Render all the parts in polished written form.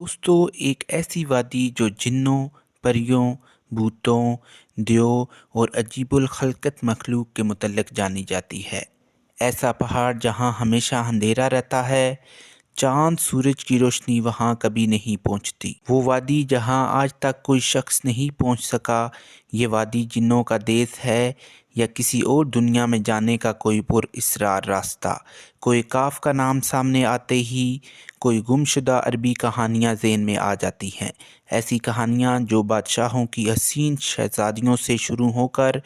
दोस्तों, एक ऐसी वादी जो जिन्नों, परियों, भूतों, देवों और अजीबुल खल्कत मखलूक के मुतल्लिक जानी जाती है। ऐसा पहाड़ जहाँ हमेशा अंधेरा रहता है, चाँद सूरज की रोशनी वहाँ कभी नहीं पहुँचती। वो वादी जहाँ आज तक कोई शख्स नहीं पहुँच सका। ये वादी जिन्नों का देश है या किसी और दुनिया में जाने का कोई पुरअसरार रास्ता। कोई काफ का नाम सामने आते ही कोई गुमशुदा अरबी कहानियाँ ज़हन में आ जाती हैं। ऐसी कहानियाँ जो बादशाहों की हसीन शहज़ादियों से शुरू होकर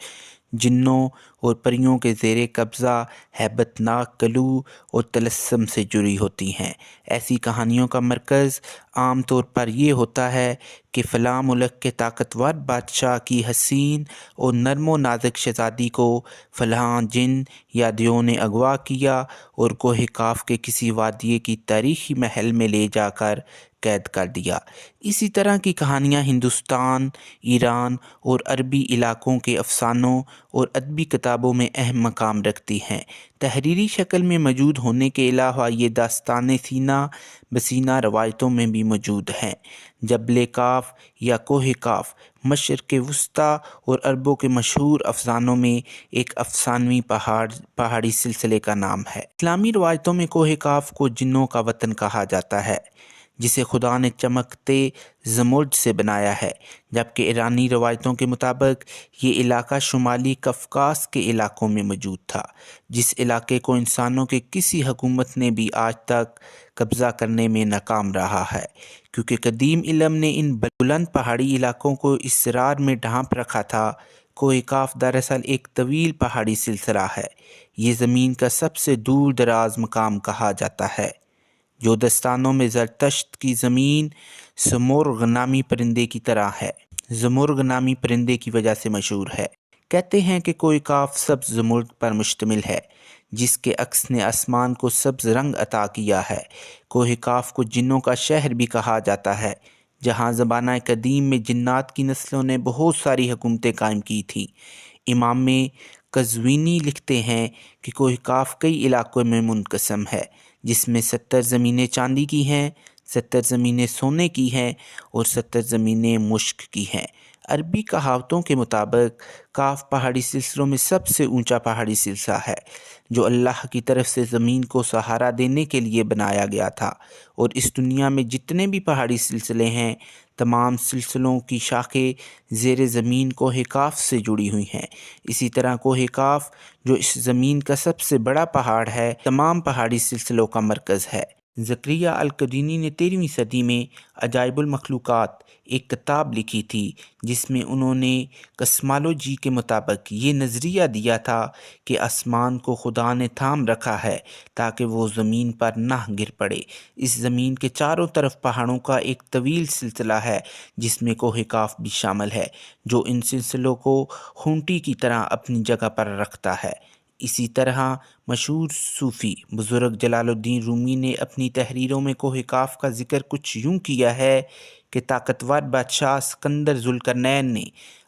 जिन्नों और परियों के ज़ेरे कब्ज़ा हैबतनाक कलू और तलस्सम से जुड़ी होती हैं। ऐसी कहानियों का मरकज़ आम तौर पर ये होता है कि फ़लाँ मुल्क के ताकतवर बादशाह की हसीन और नर्म व नाज़ुक शहज़ादी को फ़लाँ जिन या देव ने अगवा किया और कोह काफ के किसी वादिये की तारीख़ी महल में ले जाकर कैद कर दिया। इसी तरह की कहानियाँ हिंदुस्तान, ईरान और अरबी इलाकों के अफ़सानों और अदबी किताबों में अहम मकाम रखती हैं। तहरीरी शक्ल में मौजूद होने के अलावा ये दास्तान सीना बसीना रवायतों में भी मौजूद हैं। जबल काफ या कोह काफ मशरिक़ वस्ता और अरबों के मशहूर अफ़सानों में एक अफ़सानवी पहाड़ी सिलसिले का नाम है। इस्लामी रवायतों में कोह काफ को जिन्नों का वतन कहा जाता है, जिसे खुदा ने चमकते ज़मुर्द से बनाया है, जबकि ईरानी रवायतों के मुताबिक ये इलाका शुमाली कफ़कास के इलाकों में मौजूद था, जिस इलाके को इंसानों के किसी हुकूमत ने भी आज तक कब्ज़ा करने में नाकाम रहा है, क्योंकि कदीम इल्म ने इन बुलंद पहाड़ी इलाकों को इसरार में ढांप रखा था। कोह काफ दरअसल एक तवील पहाड़ी सिलसिला है। ये ज़मीन का सबसे दूर दराज मकाम कहा जाता है, जो दस्तानों में ज़रतश्त की ज़मीन ज़मुर्ग नामी परिंदे की तरह है। ज़मुर्ग नामी परिंदे की वजह से मशहूर है। कहते हैं कि कोह काफ सब्ज़ ज़मुर्ग पर मुश्तमिल है, जिसके अक्स ने आसमान को सब्ज़ रंग अता किया है। कोह काफ को जिन्नों का शहर भी कहा जाता है, जहाँ ज़माना कदीम में जिन्नात की नस्लों ने बहुत सारी हुकूमतें कायम की थीं। इमाम कज़वीनी लिखते हैं कि कोह काफ कई इलाकों में मुनक़सम है, जिसमें 70 ज़मीनें चांदी की हैं, 70 ज़मीनें सोने की हैं और 70 ज़मीनें मुश्क की हैं। अरबी कहावतों के मुताबिक काफ पहाड़ी सिलसिलों में सबसे ऊंचा पहाड़ी सिलसिला है, जो अल्लाह की तरफ से ज़मीन को सहारा देने के लिए बनाया गया था। और इस दुनिया में जितने भी पहाड़ी सिलसिले हैं, तमाम सिलसिलों की शाखें ज़ेर ज़मीन कोह काफ से जुड़ी हुई हैं। इसी तरह कोह काफ, जो इस ज़मीन का सबसे बड़ा पहाड़ है, तमाम पहाड़ी सिलसिलों का मरकज़ है। ज़करिया अल-कदीनी ने 13वीं सदी में अजाइबुल मखलूक़ात एक किताब लिखी थी, जिसमें उन्होंने कस्मोलॉजी के मुताबिक ये नज़रिया दिया था कि आसमान को खुदा ने थाम रखा है ताकि वो ज़मीन पर ना गिर पड़े। इस ज़मीन के चारों तरफ पहाड़ों का एक तवील सिलसिला है, जिसमें कोह काफ भी शामिल है, जो इन सिलसिलों को खूंटी की तरह अपनी जगह पर रखता है। इसी तरह मशहूर सूफ़ी बुज़ुर्ग जलालुद्दीन रूमी ने अपनी तहरीरों में कोह काफ का ज़िक्र कुछ यूँ किया है कि ताकतवर बादशाह सिकंदर ज़ुल्करनैन ने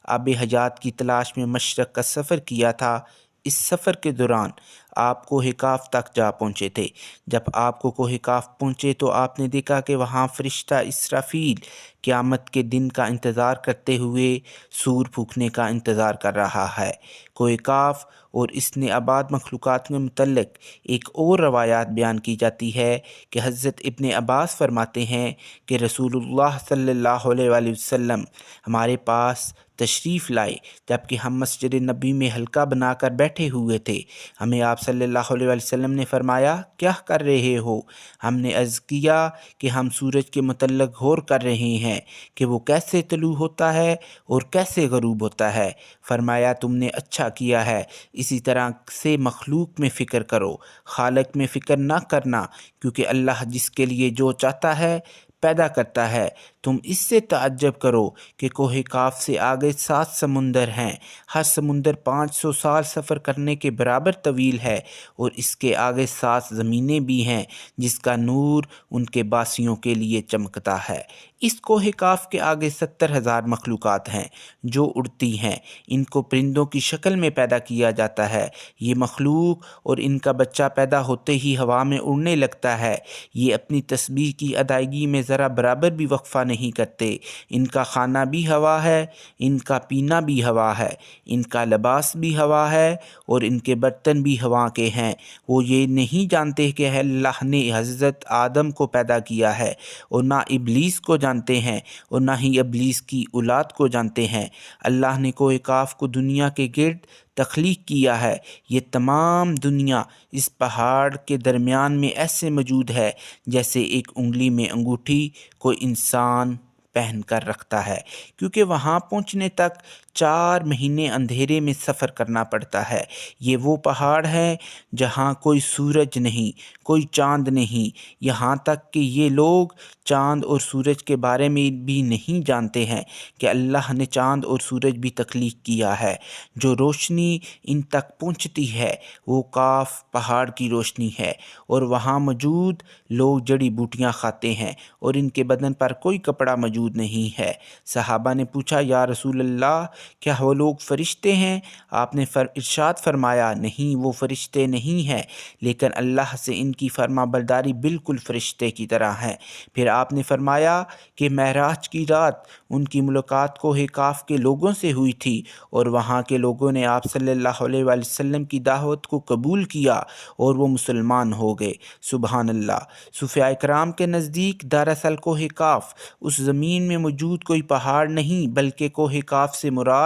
आब हयात की तलाश में मशरक़ का सफ़र किया था। इस सफ़र के दौरान आप कोह काफ तक जा पहुँचे थे। जब आपको कोह काफ पहुँचे तो आपने देखा कि वहाँ फ़रिश्ता इसराफील क़यामत के दिन का इंतज़ार करते हुए सूर फूंकने का इंतज़ार कर रहा है। कोह काफ और इसने आबाद मखलूक़ात के मुतल्लिक़ एक और रवायात बयान की जाती है कि हज़रत इब्न अब्बास फरमाते हैं कि रसूलुल्लाह सल्लल्लाहु अलैहि वसल्लम हमारे पास तशरीफ़ लाए, जबकि हम मस्जिद नबी में हल्का बनाकर बैठे हुए थे। हमें आप सल्लल्लाहु अलैहि वसल्लम ने फरमाया, क्या कर रहे हो? हमने अर्ज़ किया कि हम सूरज के मुतल्लिक़ गौर कर रहे हैं कि वो कैसे तलू होता है और कैसे ग़रूब होता है। फरमाया, तुमने अच्छा किया है। इसी तरह से मखलूक में फ़िक्र करो, खालिक में फ़िक्र ना करना, क्योंकि अल्लाह जिसके लिए जो चाहता है पैदा करता है। तुम इससे ताज्जुब करो कि कोह काफ से आगे 7 समुंदर हैं। हर समुंदर 500 साल सफ़र करने के बराबर तवील है, और इसके आगे 7 ज़मीनें भी हैं जिसका नूर उनके बासियों के लिए चमकता है। इस कोह काफ के आगे 70,000 मखलूक़ात हैं जो उड़ती हैं। इनको परिंदों की शक्ल में पैदा किया जाता है। ये मखलूक और इनका बच्चा पैदा होते ही हवा में उड़ने लगता है। ये अपनी तस्बीह की अदायगी में ذرا برابر بھی وقفہ نہیں کرتے۔ ان کا کھانا بھی ہوا ہے، ان کا پینا بھی ہوا ہے، ان کا لباس بھی ہوا ہے اور ان کے برتن بھی ہوا کے ہیں۔ وہ یہ نہیں جانتے کہ اللہ نے حضرت آدم کو پیدا کیا ہے، اور نہ ابلیس کو جانتے ہیں اور نہ ہی ابلیس کی اولاد کو جانتے ہیں۔ اللہ نے کوہ کاف کو دنیا کے گرد تخلیق کیا ہے۔ یہ تمام دنیا اس پہاڑ کے درمیان میں ایسے موجود ہے جیسے ایک انگلی میں انگوٹھی کوئی انسان پہن کر رکھتا ہے، کیونکہ وہاں پہنچنے تک 4 مہینے اندھیرے میں سفر کرنا پڑتا ہے۔ یہ وہ پہاڑ ہے جہاں کوئی سورج نہیں، کوئی چاند نہیں، یہاں تک کہ یہ لوگ چاند اور سورج کے بارے میں بھی نہیں جانتے ہیں کہ اللہ نے چاند اور سورج بھی تخلیق کیا ہے۔ جو روشنی ان تک پہنچتی ہے وہ کاف پہاڑ کی روشنی ہے، اور وہاں موجود لوگ جڑی بوٹیاں کھاتے ہیں اور ان کے بدن پر کوئی کپڑا موجود نہیں ہے۔ صحابہ نے پوچھا، یا رسول اللہ، کیا وہ لوگ فرشتے ہیں؟ آپ نے ارشاد فرمایا، نہیں، وہ فرشتے نہیں ہیں، لیکن اللہ سے ان کی فرما برداری بالکل فرشتے کی طرح ہے۔ پھر آپ نے فرمایا کہ معراج کی رات ان کی ملاقات کوہ کاف کے لوگوں سے ہوئی تھی، اور وہاں کے لوگوں نے آپ صلی اللہ علیہ وآلہ وسلم کی دعوت کو قبول کیا اور وہ مسلمان ہو گئے۔ سبحان اللہ۔ صوفیاء کرام کے نزدیک دراصل کوہ کاف اس زمین میں موجود کوئی پہاڑ نہیں، بلکہ کوہ کاف سے مراد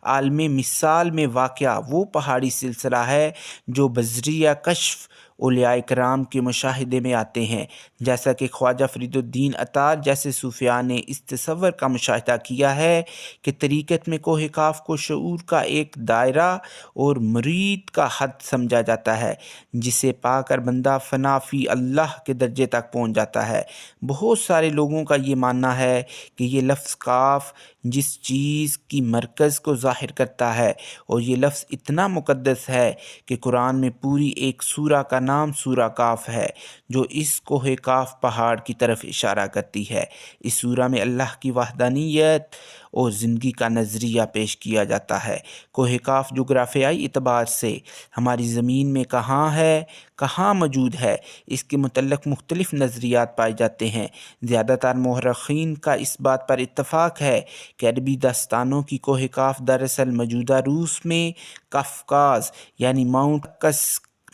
عالم مثال میں واقع وہ پہاڑی سلسلہ ہے جو بذریعہ کشف اولیاء کرام کے مشاہدے میں آتے ہیں، جیسا کہ خواجہ فرید الدین عطار جیسے صوفیاء نے اس تصور کا مشاہدہ کیا ہے کہ طریقت میں کوہ کاف کو شعور کا ایک دائرہ اور مرید کا حد سمجھا جاتا ہے، جسے پا کر بندہ فنا فی اللہ کے درجے تک پہنچ جاتا ہے۔ بہت سارے لوگوں کا یہ ماننا ہے کہ یہ لفظ کاف جس چیز کی مرکز کو ظاہر کرتا ہے، اور یہ لفظ اتنا مقدس ہے کہ قرآن میں پوری ایک سورہ کا نام سورہ کاف ہے جو اس کوہ کاف پہاڑ کی طرف اشارہ کرتی ہے۔ اس سورہ میں اللہ کی وحدانیت اور زندگی کا نظریہ پیش کیا جاتا ہے۔ کوہ کاف جغرافیائی اعتبار سے ہماری زمین میں کہاں ہے، کہاں موجود ہے، اس کے متعلق مختلف نظریات پائے جاتے ہیں۔ زیادہ تر مورخین کا اس بات پر اتفاق ہے کہ عربی داستانوں کی کوہ کاف دراصل موجودہ روس میں قفقاز یعنی ماؤنٹ کس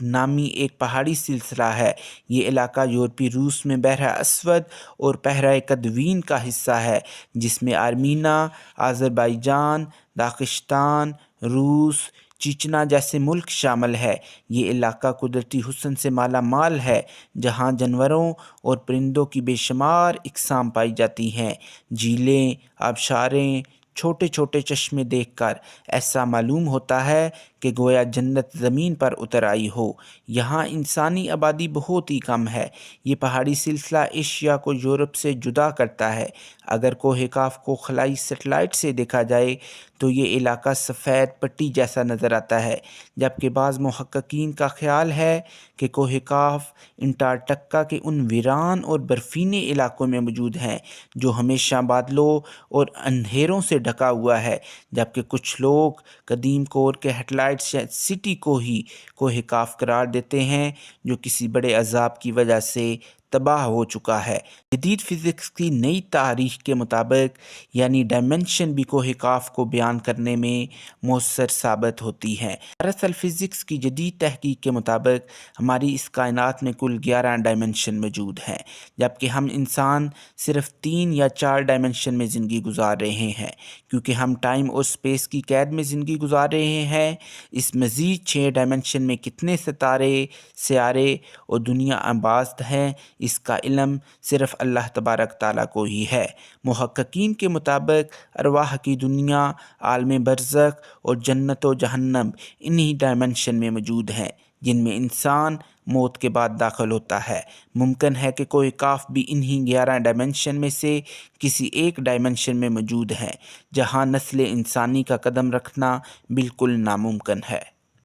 نامی ایک پہاڑی سلسلہ ہے۔ یہ علاقہ یورپی روس میں بحیرہ اسود اور بحیرہ قزوین کا حصہ ہے، جس میں آرمینیا، آذربائیجان، داغستان، روس، چچنا جیسے ملک شامل ہے۔ یہ علاقہ قدرتی حسن سے مالا مال ہے، جہاں جانوروں اور پرندوں کی بے شمار اقسام پائی جاتی ہیں۔ جھیلیں، آبشاریں، چھوٹے چھوٹے چشمے دیکھ کر ایسا معلوم ہوتا ہے کہ گویا جنت زمین پر اتر آئی ہو۔ یہاں انسانی آبادی بہت ہی کم ہے۔ یہ پہاڑی سلسلہ ایشیا کو یورپ سے جدا کرتا ہے۔ اگر کوہ کاف کو خلائی سیٹلائٹ سے دیکھا جائے تو یہ علاقہ سفید پٹی جیسا نظر آتا ہے، جبکہ بعض محققین کا خیال ہے کہ کوہ کاف انٹارکٹیکا کے ان ویران اور برفینے علاقوں میں موجود ہیں جو ہمیشہ بادلوں اور اندھیروں سے ڈھکا ہوا ہے، جبکہ کچھ لوگ قدیم کور کے ہیٹلائٹ سٹی کو ہی کوہ کاف قرار دیتے ہیں جو کسی بڑے عذاب کی وجہ سے تباہ ہو چکا ہے۔ جدید فزکس کی نئی تاریخ کے مطابق یعنی ڈائمنشن بھی کوہ کاف کو بیان کرنے میں مؤثر ثابت ہوتی ہیں۔ دراصل فزکس کی جدید تحقیق کے مطابق ہماری اس کائنات میں کل 11 ڈائمنشن موجود ہیں، جبکہ ہم انسان صرف 3 یا 4 ڈائمنشن میں زندگی گزار رہے ہیں، کیونکہ ہم ٹائم اور سپیس کی قید میں زندگی گزار رہے ہیں۔ اس مزید 6 ڈائمنشن میں کتنے ستارے، سیارے اور دنیا آباد ہیں، اس کا علم صرف اللہ تبارک تعالیٰ کو ہی ہے۔ محققین کے مطابق ارواح کی دنیا، عالم برزخ اور جنت و جہنم انہی ڈائمنشن میں موجود ہیں جن میں انسان موت کے بعد داخل ہوتا ہے۔ ممکن ہے کہ کوہ کاف بھی انہی 11 ڈائمنشن میں سے کسی ایک ڈائمنشن میں موجود ہے، جہاں نسل انسانی کا قدم رکھنا بالکل ناممکن ہے۔